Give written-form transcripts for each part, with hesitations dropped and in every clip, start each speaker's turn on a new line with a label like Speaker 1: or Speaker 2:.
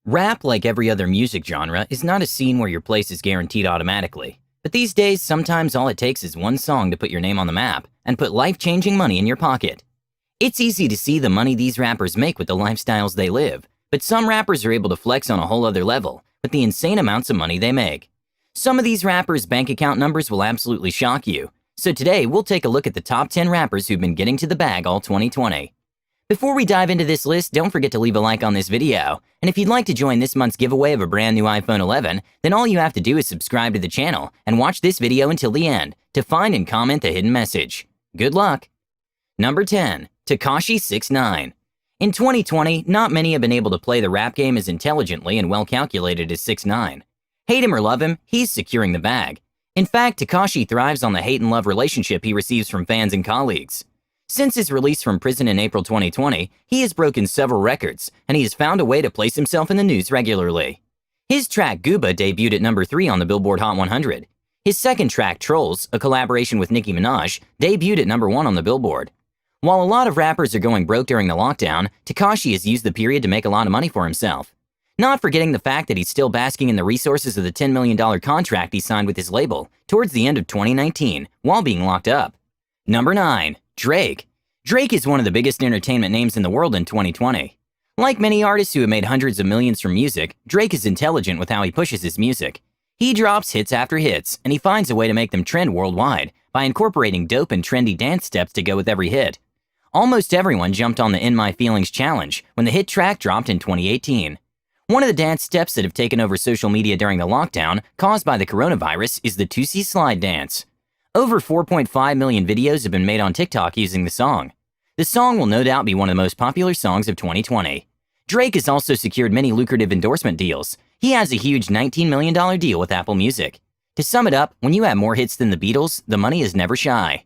Speaker 1: Rap, like every other music genre, is not a scene where your place is guaranteed automatically. But these days, sometimes all it takes is one song to put your name on the map and put life-changing money in your pocket. It's easy to see the money these rappers make with the lifestyles they live, but some rappers are able to flex on a whole other level with the insane amounts of money they make. Some of these rappers' bank account numbers will absolutely shock you. So today, we'll take a look at the top 10 rappers who've been getting to the bag all 2020. Before we dive into this list, don't forget to leave a like on this video. And if you'd like to join this month's giveaway of a brand new iPhone 11, then all you have to do is subscribe to the channel and watch this video until the end to find and comment the hidden message. Good luck! Number 10. Tekashi 6ix9ine. In 2020, not many have been able to play the rap game as intelligently and well-calculated as 6ix9ine. Hate him or love him, he's securing the bag. In fact, Tekashi thrives on the hate and love relationship he receives from fans and colleagues. Since his release from prison in April 2020, he has broken several records, and he has found a way to place himself in the news regularly. His track Gooba debuted at number 3 on the Billboard Hot 100. His second track, Trolls, a collaboration with Nicki Minaj, debuted at number 1 on the Billboard. While a lot of rappers are going broke during the lockdown, Tekashi has used the period to make a lot of money for himself. Not forgetting the fact that he's still basking in the resources of the $10 million contract he signed with his label towards the end of 2019 while being locked up. Number 9. Drake. Drake is one of the biggest entertainment names in the world in 2020. Like many artists who have made hundreds of millions from music, Drake is intelligent with how he pushes his music. He drops hits after hits, and he finds a way to make them trend worldwide by incorporating dope and trendy dance steps to go with every hit. Almost everyone jumped on the In My Feelings challenge when the hit track dropped in 2018. One of the dance steps that have taken over social media during the lockdown caused by the coronavirus is the Tootsie Slide dance. Over 4.5 million videos have been made on TikTok using the song. The song will no doubt be one of the most popular songs of 2020. Drake has also secured many lucrative endorsement deals. He has a huge $19 million deal with Apple Music. To sum it up, when you have more hits than the Beatles, the money is never shy.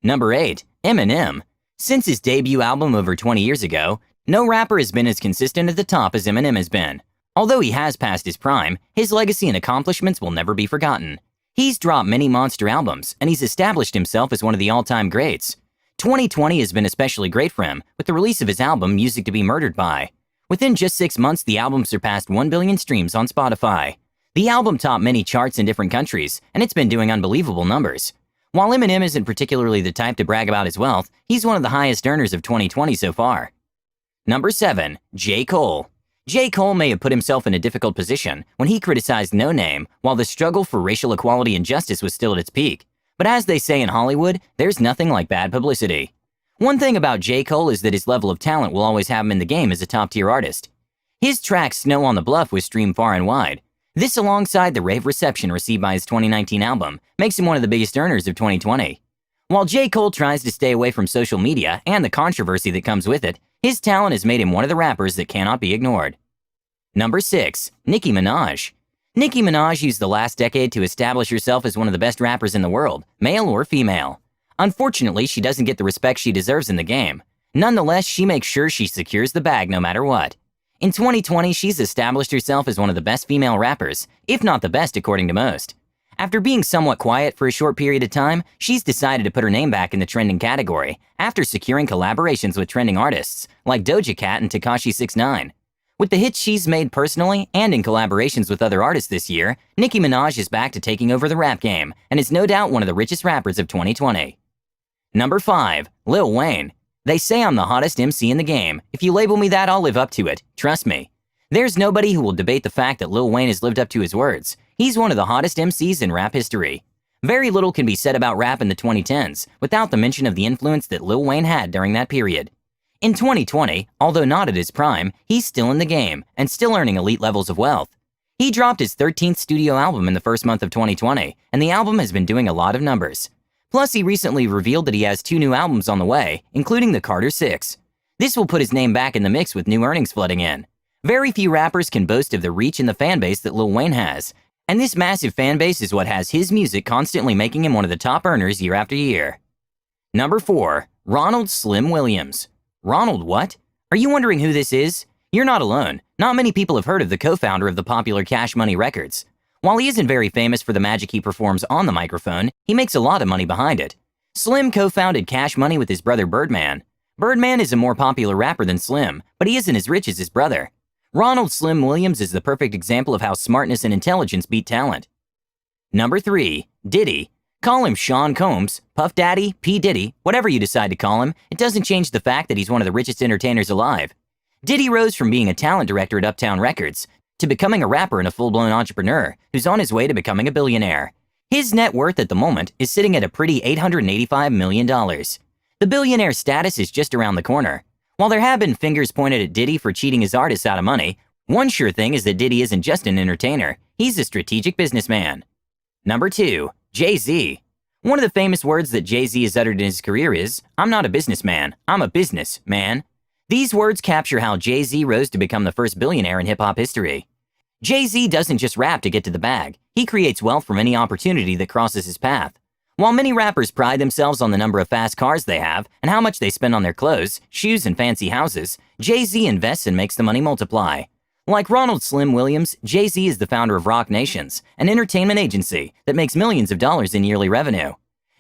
Speaker 1: Number 8. Eminem. Since his debut album over 20 years ago, no rapper has been as consistent at the top as Eminem has been. Although he has passed his prime, his legacy and accomplishments will never be forgotten. He's dropped many monster albums, and he's established himself as one of the all-time greats. 2020 has been especially great for him, with the release of his album Music to Be Murdered By. Within just 6 months, the album surpassed 1 billion streams on Spotify. The album topped many charts in different countries, and it's been doing unbelievable numbers. While Eminem isn't particularly the type to brag about his wealth, he's one of the highest earners of 2020 so far. Number 7. J. Cole. J. Cole may have put himself in a difficult position when he criticized No Name while the struggle for racial equality and justice was still at its peak. But as they say in Hollywood, there's nothing like bad publicity. One thing about J. Cole is that his level of talent will always have him in the game as a top-tier artist. His track Snow on the Bluff was streamed far and wide. This, alongside the rave reception received by his 2019 album, makes him one of the biggest earners of 2020. While J. Cole tries to stay away from social media and the controversy that comes with it, his talent has made him one of the rappers that cannot be ignored. Number 6. Nicki Minaj. Nicki Minaj used the last decade to establish herself as one of the best rappers in the world, male or female. Unfortunately, she doesn't get the respect she deserves in the game. Nonetheless, she makes sure she secures the bag no matter what. In 2020, she's established herself as one of the best female rappers, if not the best according to most. After being somewhat quiet for a short period of time, she's decided to put her name back in the trending category after securing collaborations with trending artists like Doja Cat and Tekashi 6ix9ine. With the hits she's made personally and in collaborations with other artists this year, Nicki Minaj is back to taking over the rap game and is no doubt one of the richest rappers of 2020. Number 5. Lil Wayne. They say I'm the hottest MC in the game. If you label me that, I'll live up to it. Trust me. There's nobody who will debate the fact that Lil Wayne has lived up to his words. He's one of the hottest MCs in rap history. Very little can be said about rap in the 2010s without the mention of the influence that Lil Wayne had during that period. In 2020, although not at his prime, he's still in the game and still earning elite levels of wealth. He dropped his 13th studio album in the first month of 2020, and the album has been doing a lot of numbers. Plus, he recently revealed that he has 2 new albums on the way, including the Carter 6. This will put his name back in the mix with new earnings flooding in. Very few rappers can boast of the reach and the fan base that Lil Wayne has, and this massive fan base is what has his music constantly making him one of the top earners year after year. Number 4. Ronald Slim Williams. Ronald what? Are you wondering who this is? You're not alone. Not many people have heard of the co-founder of the popular Cash Money Records. While he isn't very famous for the magic he performs on the microphone, he makes a lot of money behind it. Slim co-founded Cash Money with his brother Birdman. Birdman is a more popular rapper than Slim, but he isn't as rich as his brother. Ronald Slim Williams is the perfect example of how smartness and intelligence beat talent. Number 3. Diddy. Call him Sean Combs, Puff Daddy, P. Diddy, whatever you decide to call him, it doesn't change the fact that he's one of the richest entertainers alive. Diddy rose from being a talent director at Uptown Records to becoming a rapper and a full-blown entrepreneur who's on his way to becoming a billionaire. His net worth at the moment is sitting at a pretty $885 million. The billionaire status is just around the corner. While there have been fingers pointed at Diddy for cheating his artists out of money, one sure thing is that Diddy isn't just an entertainer, he's a strategic businessman. Number 2. Jay-Z. One of the famous words that Jay-Z has uttered in his career is, "I'm not a businessman, I'm a businessman." These words capture how Jay-Z rose to become the first billionaire in hip-hop history. Jay-Z doesn't just rap to get to the bag, he creates wealth from any opportunity that crosses his path. While many rappers pride themselves on the number of fast cars they have and how much they spend on their clothes, shoes, and fancy houses, Jay-Z invests and makes the money multiply. Like Ronald Slim Williams, Jay-Z is the founder of Roc Nations, an entertainment agency that makes millions of dollars in yearly revenue.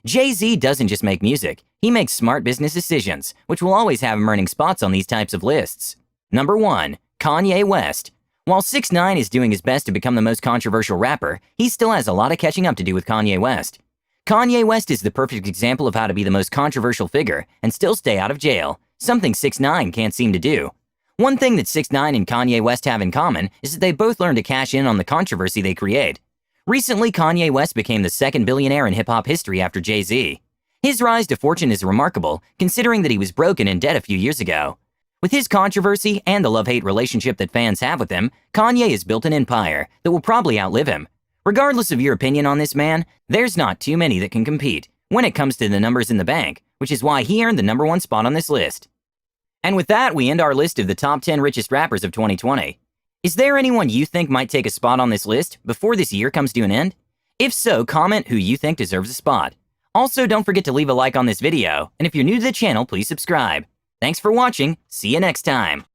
Speaker 1: Jay-Z doesn't just make music, he makes smart business decisions, which will always have him earning spots on these types of lists. Number 1. Kanye West. While 6ix9ine is doing his best to become the most controversial rapper, he still has a lot of catching up to do with Kanye West. Kanye West is the perfect example of how to be the most controversial figure and still stay out of jail, something 6ix9ine can't seem to do. One thing that 6ix9ine and Kanye West have in common is that they both learn to cash in on the controversy they create. Recently, Kanye West became the second billionaire in hip-hop history after Jay-Z. His rise to fortune is remarkable, considering that he was broke and in debt a few years ago. With his controversy and the love-hate relationship that fans have with him, Kanye has built an empire that will probably outlive him. Regardless of your opinion on this man, there's not too many that can compete when it comes to the numbers in the bank, which is why he earned the number 1 spot on this list. And with that, we end our list of the top 10 richest rappers of 2020. Is there anyone you think might take a spot on this list before this year comes to an end? If so, comment who you think deserves a spot. Also, don't forget to leave a like on this video, and if you're new to the channel, please subscribe. Thanks for watching, see you next time.